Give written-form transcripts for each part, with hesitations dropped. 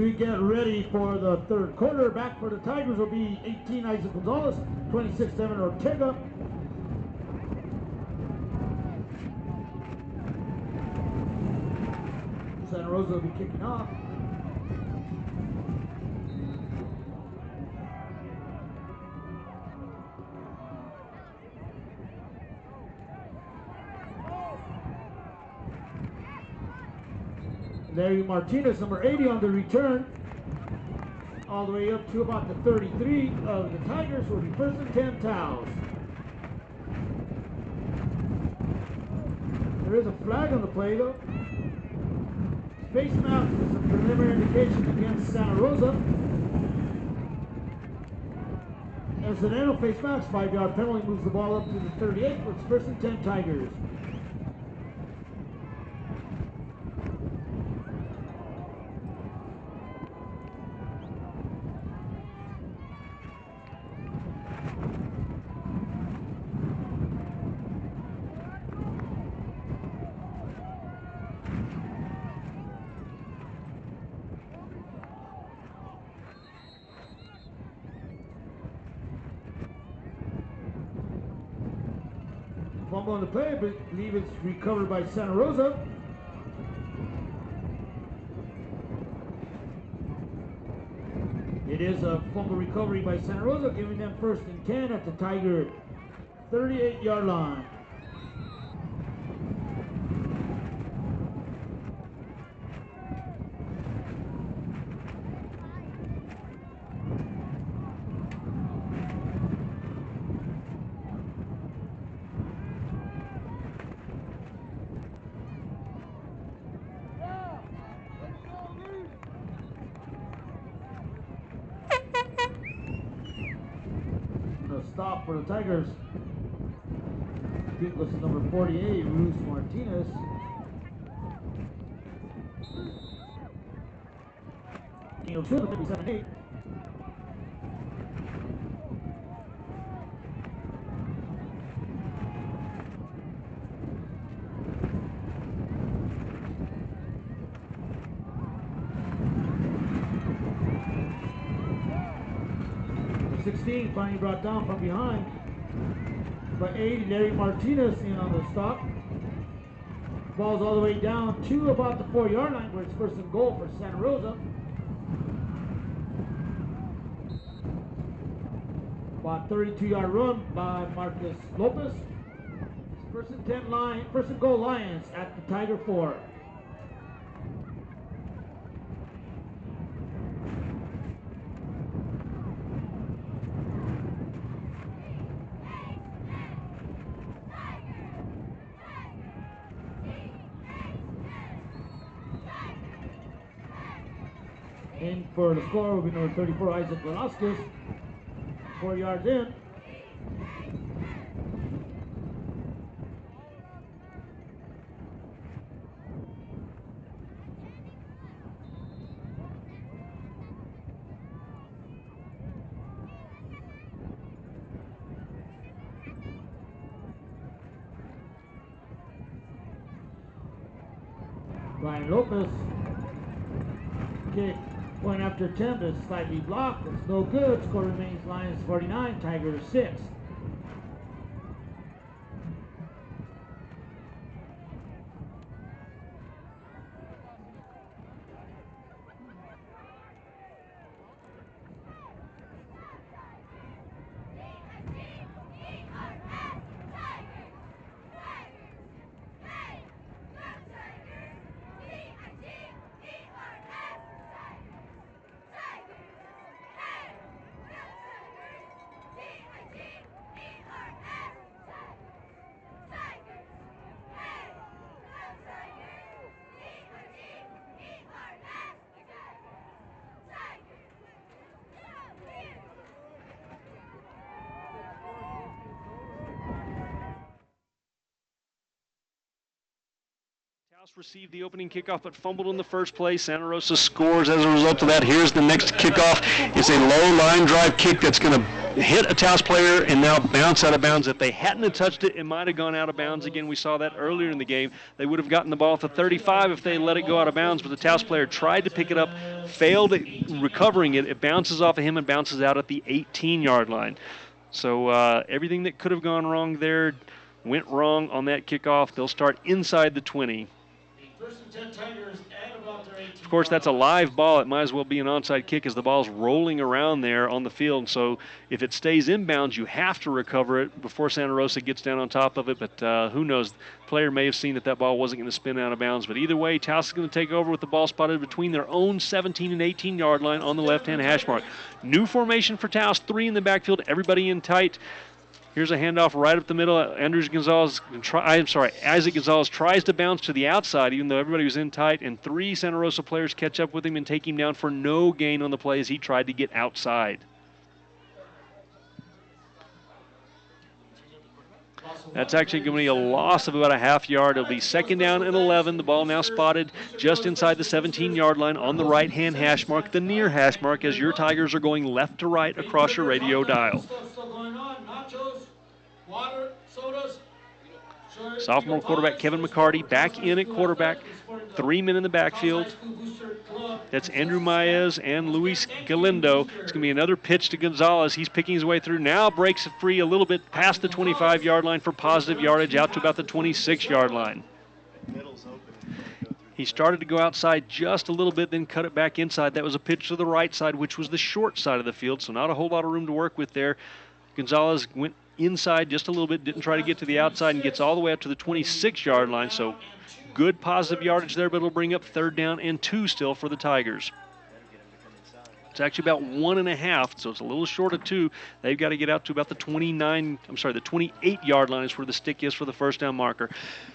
we get ready for the third quarter, back for the Tigers will be 18 Isaac Gonzalez, 26 Devin Ortega. Santa Rosa will be kicking off. Larry Martinez, number 80 on the return, all the way up to about the 33 of the Tigers. Will be 1st and 10 Taos. There is a flag on the play though. Face mask is a preliminary indication against Santa Rosa. Incidental face mask, 5-yard penalty, moves the ball up to the 38. It's 1st and 10 Tigers. Fumble on the play, but I believe it's recovered by Santa Rosa. It is a fumble recovery by Santa Rosa, giving them 1st and 10 at the Tiger 38-yard line. Stop for the Tigers. I think this is number 48, Rosa Martinez. You know, 257-8. Finally brought down from behind by 80. Larry Martinez in on the stop. Ball's all the way down to about the 4-yard line, where it's 1st and goal for Santa Rosa. About 32-yard run by Marcus Lopez. It's 1st and 10 line, 1st and goal Lions at the Tiger 4. In for the score will be number 34, Isaac Velasquez. 4 yards in. Brian Lopez. Kick. Point after attempt is slightly blocked. It's no good. Score remains Lions 49, Tigers 6. Taos received the opening kickoff but fumbled in the first play. Santa Rosa scores as a result of that. Here's the next kickoff. It's a low line drive kick that's going to hit a Taos player and now bounce out of bounds. If they hadn't have touched it, it might have gone out of bounds again. We saw that earlier in the game. They would have gotten the ball at the 35 if they let it go out of bounds, but the Taos player tried to pick it up, failed at recovering it. It bounces off of him and bounces out at the 18-yard line. So everything that could have gone wrong there went wrong on that kickoff. They'll start inside the 20. Of course, that's a live ball. It might as well be an onside kick as the ball's rolling around there on the field. So if it stays inbounds, you have to recover it before Santa Rosa gets down on top of it. But who knows? The player may have seen that ball wasn't going to spin out of bounds. But either way, Taos is going to take over with the ball spotted between their own 17 and 18-yard line on the left-hand hash mark. New formation for Taos, 3 in the backfield, everybody in tight. Here's a handoff right up the middle. Isaac Gonzalez tries to bounce to the outside, even though everybody was in tight, and 3 Santa Rosa players catch up with him and take him down for no gain on the play as he tried to get outside. That's actually going to be a loss of about a half yard. It'll be 2nd down and 11. The ball now spotted just inside the 17-yard line on the right-hand hash mark, the near hash mark, as your Tigers are going left to right across your radio dial. Sophomore quarterback Kevin McCarty back in at quarterback. 3 men in the backfield. That's Andrew Maez and Luis Galindo. It's going to be another pitch to Gonzalez. He's picking his way through. Now breaks free a little bit past the 25-yard line for positive yardage out to about the 26-yard line. He started to go outside just a little bit, then cut it back inside. That was a pitch to the right side, which was the short side of the field, so not a whole lot of room to work with there. Gonzalez went inside just a little bit, didn't try to get to the outside, and gets all the way up to the 26-yard line. So good positive yardage there, but it'll bring up 3rd down and 2 still for the Tigers. It's actually about 1.5, so it's a little short of 2. They've got to get out to about the 28-yard line is where the stick is for the 1st down marker.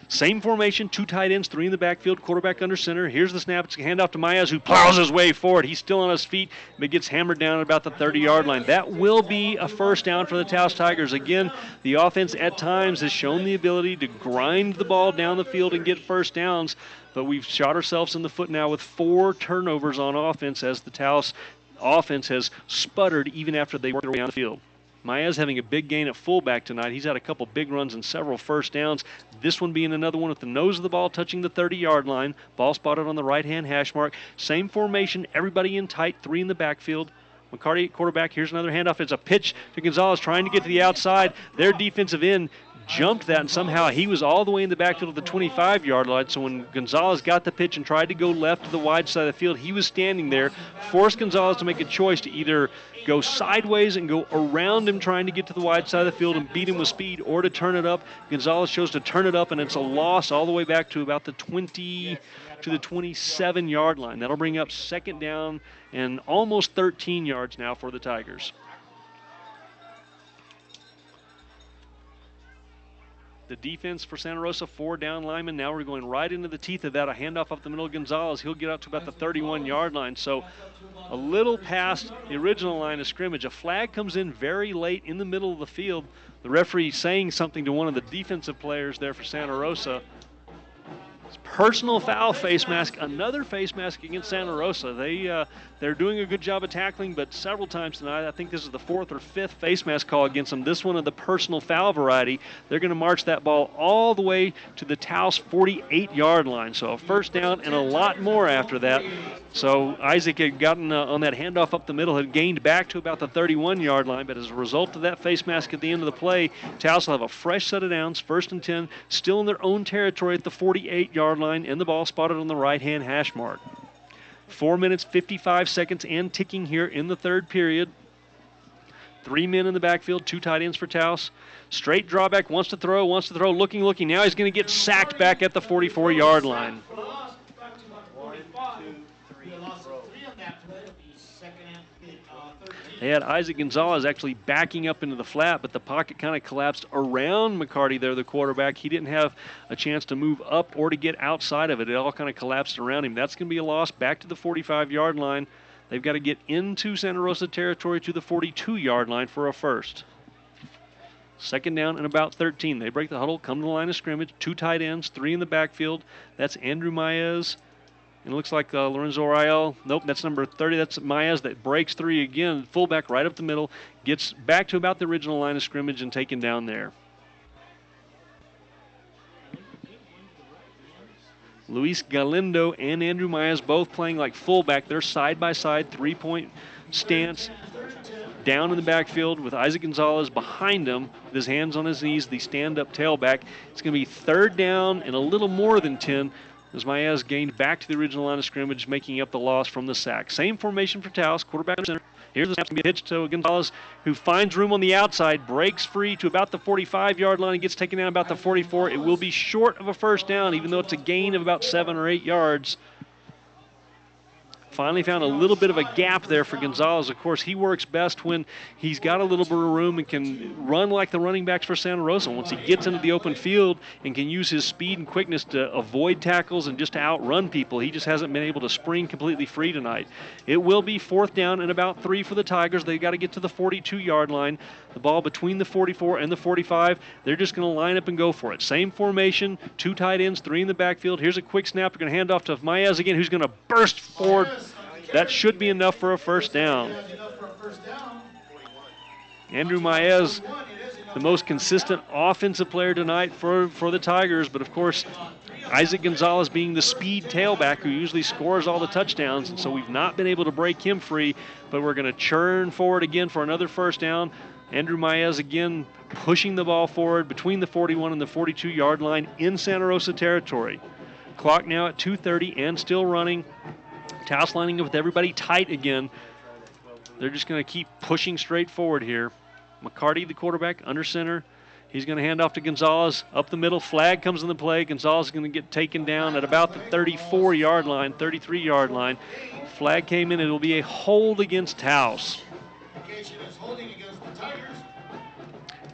Same formation, 2 tight ends, 3 in the backfield, quarterback under center. Here's the snap. It's a handoff to Maez, who plows his way forward. He's still on his feet, but gets hammered down at about the 30-yard line. That will be a 1st down for the Taos Tigers. Again, the offense at times has shown the ability to grind the ball down the field and get 1st downs, but we've shot ourselves in the foot now with 4 turnovers on offense as the Taos offense has sputtered even after they worked their way down the field. Maez having a big gain at fullback tonight. He's had a couple big runs and several 1st downs. This one being another one with the nose of the ball touching the 30-yard line. Ball spotted on the right-hand hash mark. Same formation, everybody in tight, 3 in the backfield. McCarty at quarterback. Here's another handoff. It's a pitch to Gonzalez trying to get to the outside. Their defensive end jumped that, and somehow he was all the way in the backfield of the 25-yard line. So when Gonzalez got the pitch and tried to go left to the wide side of the field, he was standing there, forced Gonzalez to make a choice to either go sideways and go around him trying to get to the wide side of the field and beat him with speed, or to turn it up. Gonzalez chose to turn it up, and it's a loss all the way back to about the 20 to the 27-yard line. That'll bring up 2nd down and almost 13 yards now for the Tigers. The defense for Santa Rosa, 4 down linemen. Now we're going right into the teeth of that. A handoff up the middle of Gonzalez. He'll get out to about the 31-yard line. So a little past the original line of scrimmage. A flag comes in very late in the middle of the field. The referee saying something to one of the defensive players there for Santa Rosa. Personal foul face mask, another face mask against Santa Rosa. They're doing a good job of tackling, but several times tonight, I think this is the 4th or 5th face mask call against them. This one of the personal foul variety. They're going to march that ball all the way to the Taos 48-yard line. So a 1st down and a lot more after that. So Isaac had gotten on that handoff up the middle, had gained back to about the 31-yard line, but as a result of that face mask at the end of the play, Taos will have a fresh set of downs, 1st and 10, still in their own territory at the 48-yard line, and the ball spotted on the right-hand hash mark. 4 minutes, 55 seconds and ticking here in the 3rd period. 3 men in the backfield, 2 tight ends for Taos. Straight drawback, wants to throw, looking. Now he's going to get sacked back at the 44-yard line. They had Isaac Gonzalez actually backing up into the flat, but the pocket kind of collapsed around McCarty there, the quarterback. He didn't have a chance to move up or to get outside of it. It all kind of collapsed around him. That's going to be a loss back to the 45-yard line. They've got to get into Santa Rosa territory to the 42-yard line for a 1st. 2nd down and about 13. They break the huddle, come to the line of scrimmage. 2 tight ends, 3 in the backfield. That's Andrew Maez And it looks like Lorenzo Rael, nope, that's number 30. That's Maez that breaks 3 again. Fullback right up the middle, gets back to about the original line of scrimmage and taken down there. Luis Galindo and Andrew Maez both playing like fullback. They're side-by-side, three-point stance down in the backfield with Isaac Gonzalez behind him with his hands on his knees, the stand-up tailback. It's going to be 3rd down and a little more than 10 as Maez gained back to the original line of scrimmage, making up the loss from the sack. Same formation for Taos, quarterback center. Here's the snap, going to be pitched to Gonzalez, who finds room on the outside, breaks free to about the 45-yard line, and gets taken down about the 44. It will be short of a first down, even though it's a gain of about 7 or 8 yards. Finally found a little bit of a gap there for Gonzalez. Of course, he works best when he's got a little bit of room and can run like the running backs for Santa Rosa. Once he gets into the open field and can use his speed and quickness to avoid tackles and just to outrun people, he just hasn't been able to spring completely free tonight. It will be 4th down and about 3 for the Tigers. They've got to get to the 42-yard line. The ball between the 44 and the 45. They're just going to line up and go for it. Same formation, 2 tight ends, 3 in the backfield. Here's a quick snap. They're going to hand off to Maez again, who's going to burst forward. That should be enough for a first down. Andrew Maez, the most consistent offensive player tonight for the Tigers, but of course, Isaac Gonzalez being the speed tailback who usually scores all the touchdowns, and so we've not been able to break him free, but we're going to churn forward again for another first down. Andrew Maez again pushing the ball forward between the 41 and the 42-yard line in Santa Rosa territory. Clock now at 2:30 and still running. Taos lining up with everybody tight again. They're just going to keep pushing straight forward here. McCarty, the quarterback, under center. He's going to hand off to Gonzalez up the middle. Flag comes in the play. Gonzalez is going to get taken down at about the 34-yard line, 33-yard line. Flag came in. It'll be a hold against Taos.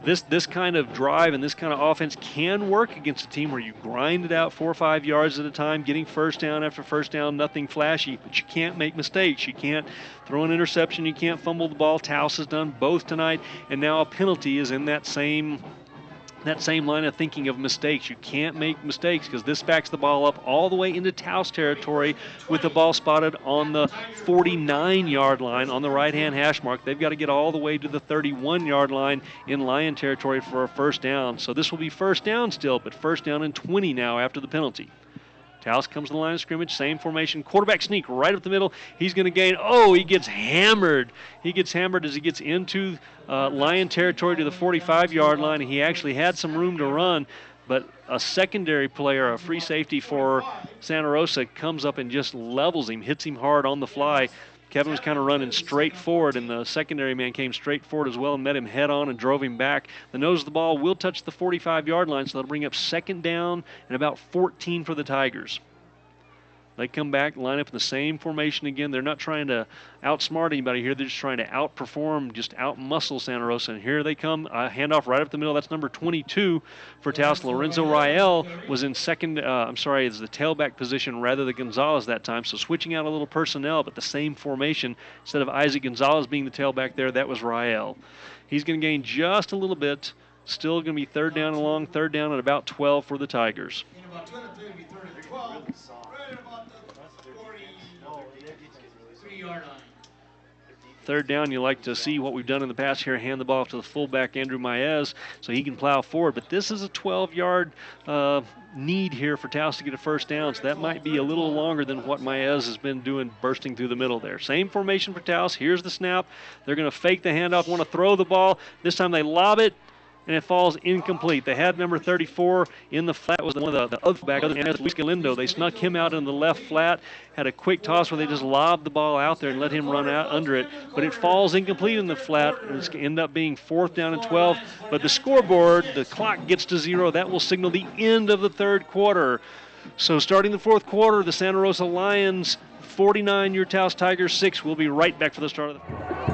This kind of drive and this kind of offense can work against a team where you grind it out 4 or 5 yards at a time, getting first down after first down, nothing flashy, but you can't make mistakes. You can't throw an interception. You can't fumble the ball. Taos has done both tonight, and now a penalty is in that same line of thinking of mistakes. You can't make mistakes because this backs the ball up all the way into Taos territory with the ball spotted on the 49-yard line on the right-hand hash mark. They've got to get all the way to the 31-yard line in Lion territory for a first down. So this will be first down still, but first down and 20 now after the penalty. Taos comes to the line of scrimmage, same formation, quarterback sneak right up the middle. He's going to gain, he gets hammered. He gets hammered as he gets into Lion territory to the 45-yard line. He actually had some room to run, but a secondary player, a free safety for Santa Rosa, comes up and just levels him, hits him hard on the fly. Kevin was kind of running straight forward, and the secondary man came straight forward as well and met him head on and drove him back. The nose of the ball will touch the 45-yard line, so that'll bring up 2nd down and about 14 for the Tigers. They come back, line up in the same formation again. They're not trying to outsmart anybody here. They're just trying to outperform, just outmuscle Santa Rosa. And here they come. Handoff right up the middle. That's number 22 for Taos. Lorenzo Rael was in is the tailback position rather than Gonzalez that time. So switching out a little personnel, but the same formation. Instead of Isaac Gonzalez being the tailback there, that was Rael. He's going to gain just a little bit. Still going to be 3rd down and long. 3rd down at about 12 for the Tigers. Third down, you like to see what we've done in the past here, hand the ball off to the fullback, Andrew Maez, so he can plow forward. But this is a 12-yard need here for Taos to get a first down, so that might be a little longer than what Maez has been doing, bursting through the middle there. Same formation for Taos. Here's the snap. They're going to fake the handoff, want to throw the ball. This time they lob it, and it falls incomplete. They had number 34 in the flat, was one of the other back, other than Luis Galindo. They snuck him out in the left flat, had a quick toss where they just lobbed the ball out there and let him run out under it, but it falls incomplete in the flat, and it's going to end up being 4th down and 12. But the scoreboard, the clock gets to 0. That will signal the end of the 3rd quarter. So starting the 4th quarter, the Santa Rosa Lions 49, your Taos Tigers 6. We'll be right back for the start of the